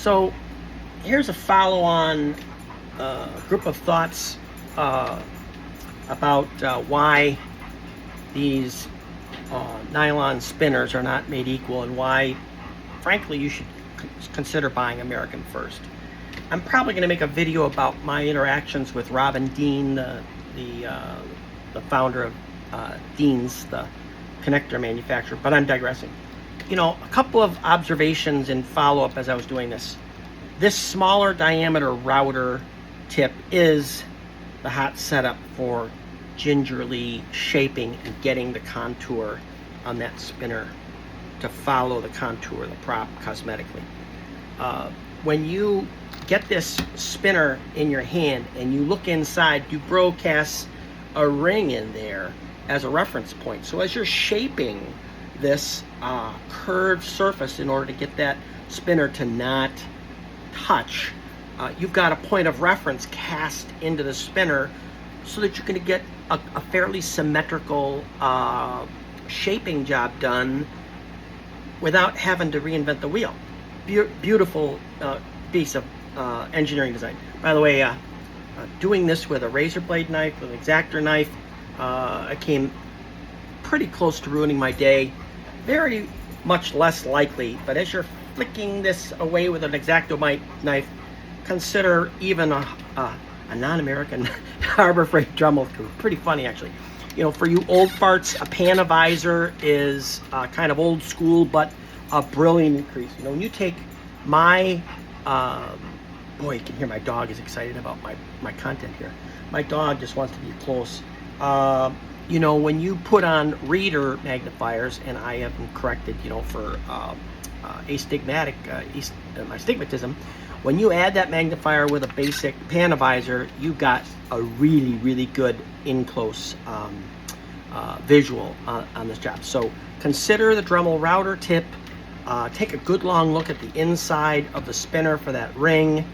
So here's a follow-on group of thoughts about why these nylon spinners are not made equal, and why, frankly, you should consider buying American first. I'm probably going to make a video about my interactions with Robin Dean, the founder of Dean's, the connector manufacturer, but I'm digressing. You know, a couple of observations in follow-up as I was doing this. This smaller diameter router tip is the hot setup for gingerly shaping and getting the contour on that spinner to follow the contour of the prop cosmetically. When you get this spinner in your hand and you look inside, you broadcast a ring in there as a reference point. So as you're shaping this curved surface in order to get that spinner to not touch, you've got a point of reference cast into the spinner so that you're going to get a fairly symmetrical shaping job done without having to reinvent the wheel. Beautiful piece of engineering design. By the way, doing this with a razor blade knife, with an X-Acto knife, I came pretty close to ruining my day. Very much less likely, but as you're flicking this away with an X-Acto knife, consider even a non-American Harbor Freight Dremel tool. Pretty funny, actually. You know, for you old farts, a panavisor is kind of old school, but a brilliant increase. You know, when you take my, boy, you can hear my dog is excited about my content here. My dog just wants to be close. You know, when you put on reader magnifiers, and I have been corrected, you know, for astigmatic, my stigmatism, when you add that magnifier with a basic panavisor, you got a really, really good in-close visual on this job. So consider the Dremel router tip. Take a good long look at the inside of the spinner for that ring,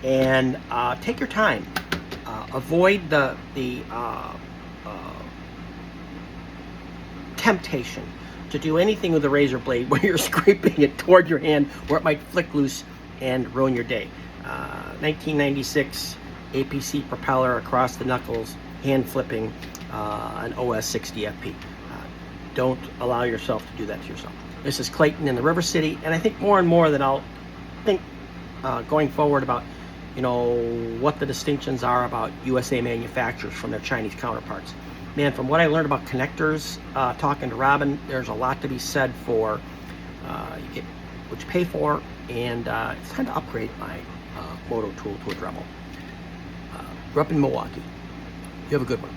and take your time. Avoid the temptation to do anything with a razor blade when you're scraping it toward your hand, where it might flick loose and ruin your day. 1996 APC propeller across the knuckles, hand flipping an OS 60 FP. Don't allow yourself to do that to yourself. This is Clayton in the River City, and I think more and more that I'll think going forward about, you know, what the distinctions are about USA manufacturers from their Chinese counterparts. Man, from what I learned about connectors, talking to Robin, there's a lot to be said for you get what you pay for, and it's time to upgrade my moto tool to a Dremel. Grew up in Milwaukee. You have a good one.